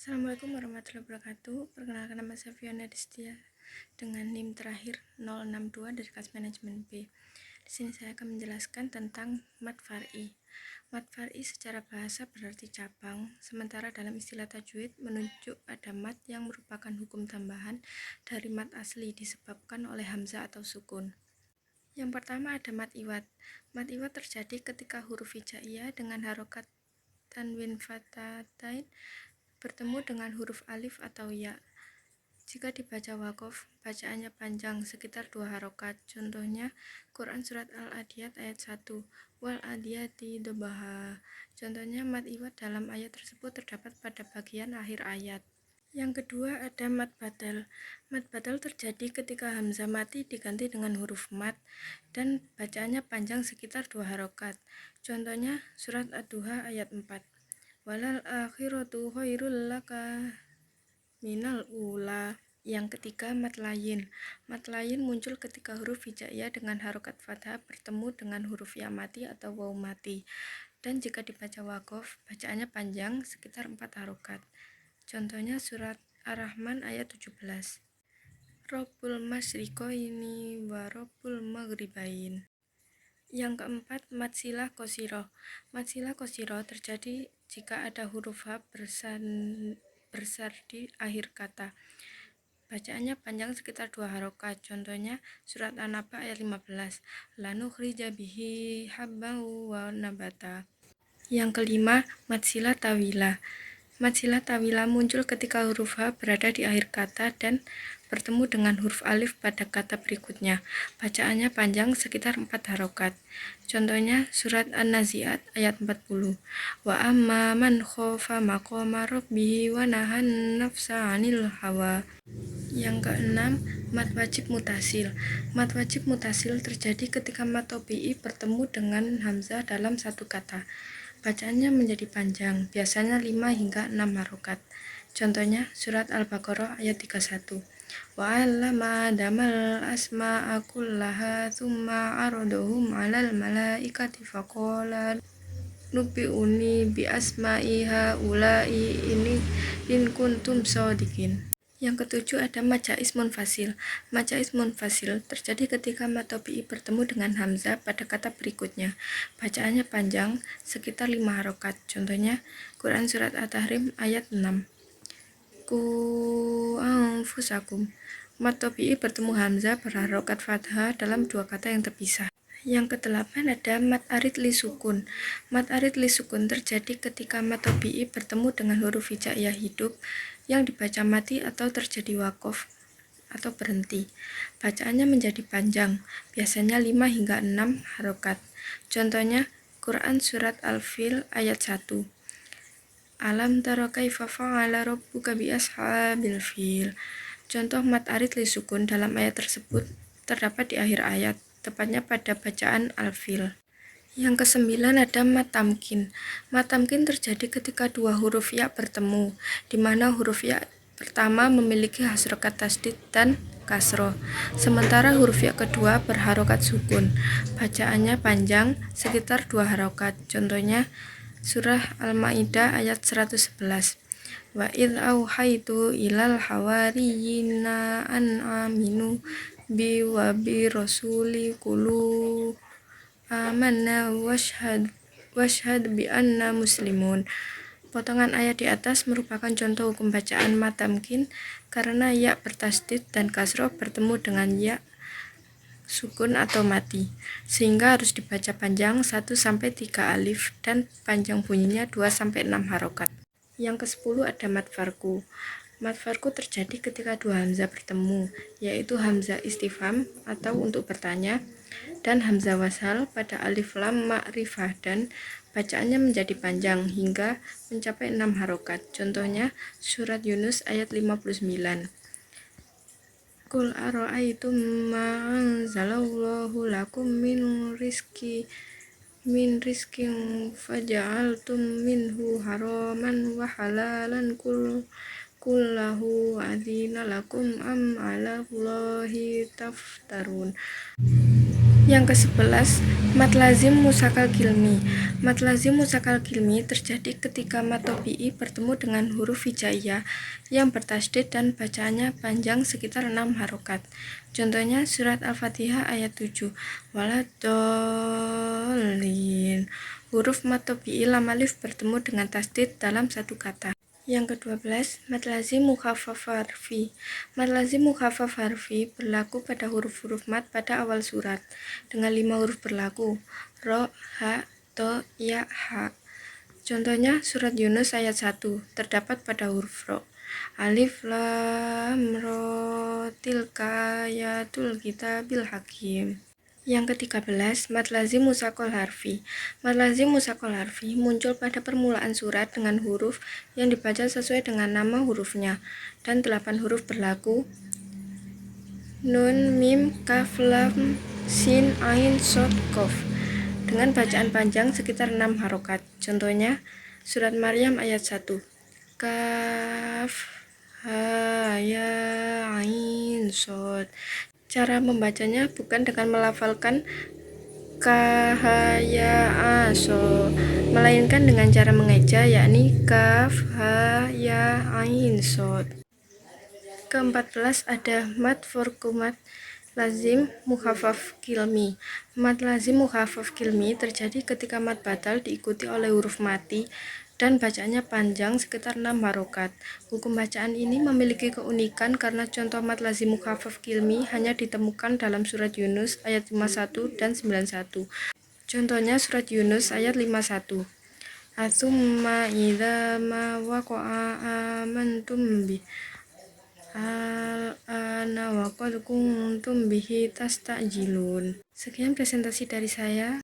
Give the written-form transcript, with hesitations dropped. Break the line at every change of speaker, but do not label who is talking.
Assalamualaikum warahmatullahi wabarakatuh. Perkenalkan, nama saya Fiona Destia dengan NIM terakhir 062 dari kelas manajemen B. Di sini saya akan menjelaskan tentang mad far'i. Mad far'i secara bahasa berarti cabang, sementara dalam istilah tajwid menunjuk ada mad yang merupakan hukum tambahan dari mad asli disebabkan oleh hamzah atau sukun. Yang pertama ada mad iwad. Mad iwad terjadi ketika huruf hijaiyah dengan harokat tanwin fathatain bertemu dengan huruf alif atau ya. Jika dibaca waqaf, bacaannya panjang sekitar 2 harokat. Contohnya Quran surat Al-Adiyat ayat 1, wal adiyati dobaha. Contohnya mad iwad dalam ayat tersebut terdapat pada bagian akhir ayat. Yang kedua ada mad badal. Mad badal terjadi ketika hamzah mati diganti dengan huruf mad dan bacaannya panjang sekitar 2 harokat. Contohnya surat Ad-Duha ayat 4. Walal akhiratu khairul laka minal ula. Yang ketiga mad layin. Mad layin muncul ketika huruf hijaiyah dengan harokat fathah bertemu dengan huruf ya mati atau waw mati. Dan jika dibaca waqaf, bacaannya panjang sekitar 4 harokat. Contohnya surat Ar-Rahman ayat 17. Rabbul masyriqaini wa rabbul maghribain. Yang keempat, mad silah qasirah. Mad silah qasirah terjadi jika ada huruf H bersar di akhir kata. Bacaannya panjang sekitar 2 harokat. Contohnya surat An-Naba ayat 15. Lanukhrija bihi habban wa nabata. Yang kelima, mad silah tawilah. Mad silah tawilah muncul ketika huruf H berada di akhir kata dan bertemu dengan huruf alif pada kata berikutnya. Bacaannya panjang sekitar 4 harokat. Contohnya surat An-Nazi'at ayat 40. Wa amma man khofa maqama rabbih wa nahan nafsa 'anil hawa. Yang keenam, mad wajib mutasil. Mad wajib mutasil terjadi ketika mad tabi'i bertemu dengan hamzah dalam satu kata. Bacaannya menjadi panjang, biasanya 5 hingga 6 harokat. Contohnya surat Al-Baqarah ayat 31. Wa 'allama adamal asma'a kullaha tsumma 'aradahum 'alal malaikati faqala nubbi'uni bi asma'i haula'i in kuntum shodiqin. Yang ketujuh ada mad jaiz munfasil. Mad jaiz munfasil terjadi ketika mad tabi'i bertemu dengan hamzah pada kata berikutnya. Bacaannya panjang sekitar 5 harokat. Contohnya Quran surat At-Tahrim ayat 6. Ku anfusakum. Mad tabi'i bertemu hamzah berharokat fathah dalam 2 kata yang terpisah. Yang kedelapan ada mad arid li sukun. Mad arid li sukun terjadi ketika mad tabi'i bertemu dengan huruf hijaiyah hidup yang dibaca mati atau terjadi waqaf atau berhenti. Bacaannya menjadi panjang, biasanya 5 hingga 6 harokat. Contohnya Quran surat Al-Fil ayat 1. Alam tara kaifa fa'ala rabbuka bi ashabil fil. Contoh mad arid li sukun dalam ayat tersebut terdapat di akhir ayat, tepatnya pada bacaan Al-Fil. Yang kesembilan ada mad tamkin. Mad tamkin terjadi ketika 2 huruf ya bertemu, di mana huruf ya pertama memiliki harokat tasdid dan kasroh, sementara huruf ya kedua berharokat sukun. Bacaannya panjang, sekitar 2 harokat. Contohnya surah Al-Maidah ayat 111. Wa idh auhaitu ilal hawariyina an aminu bi wa bi rasuli kulu amanna washhad bi anna muslimun. Potongan ayat di atas merupakan contoh hukum bacaan mad tamkin karena ya bertasdid dan kasroh bertemu dengan ya sukun atau mati, sehingga harus dibaca panjang 1-3 alif dan panjang bunyinya 2-6 harokat. Yang ke-10 ada mad farku. Mad farku terjadi ketika 2 hamzah bertemu, yaitu hamzah istifham atau untuk bertanya dan hamzah wasal pada alif lam ma'rifah, dan bacaannya menjadi panjang hingga mencapai 6 harokat. Contohnya surat Yunus ayat 59. Qul ara'aytum ma anzalallahu lakum min rizkin faja'altum minhu haraman wa halalan kullahu adina lakum am ala Allahi taftarun. Yang ke-11, mad lazim musakal kilmi. Mad lazim musakal kilmi terjadi ketika mad tobi'i bertemu dengan huruf hijaiyah yang bertasdid dan bacaannya panjang sekitar 6 harokat. Contohnya surat Al-Fatihah ayat 7. Waladolin. Huruf mad tobi'i lam alif bertemu dengan tasdid dalam satu kata. Yang ke-12, mad lazim mukhaffaf harfi. Mad lazim mukhaffaf harfi berlaku pada huruf-huruf mad pada awal surat dengan 5 huruf berlaku: ro, ha, to, ya, ha. Contohnya surat Yunus ayat 1 terdapat pada huruf ro. Alif lam ro tilka ayatul kitabil hakim. Yang ke-13, mad lazim musakol harfi. Mad lazim musakol harfi muncul pada permulaan surat dengan huruf yang dibaca sesuai dengan nama hurufnya dan 8 huruf berlaku: nun, mim, kaf, lam, sin, ain, shod, qaf dengan bacaan panjang sekitar 6 harokat. Contohnya surat Maryam ayat 1. Kaf, ha, ya, ain, shod. Cara membacanya bukan dengan melafalkan kahaya aso, melainkan dengan cara mengeja, yakni kaf, ha, ya, ain, shod. Ke-14 ada mad forkumat lazim mukhaffaf kilmi. Mad lazim mukhaffaf kilmi terjadi ketika mad batal diikuti oleh huruf mati dan bacaannya panjang sekitar 6 harokat. Hukum bacaan ini memiliki keunikan karena contoh mad lazim mukhaffaf kilmi hanya ditemukan dalam surat Yunus ayat 51 dan 91. Contohnya surat Yunus ayat 51. Atsumma idza ma waqa'a amantum bi al-ana wa qad kuntum bihi tastajilun. Sekian presentasi dari saya.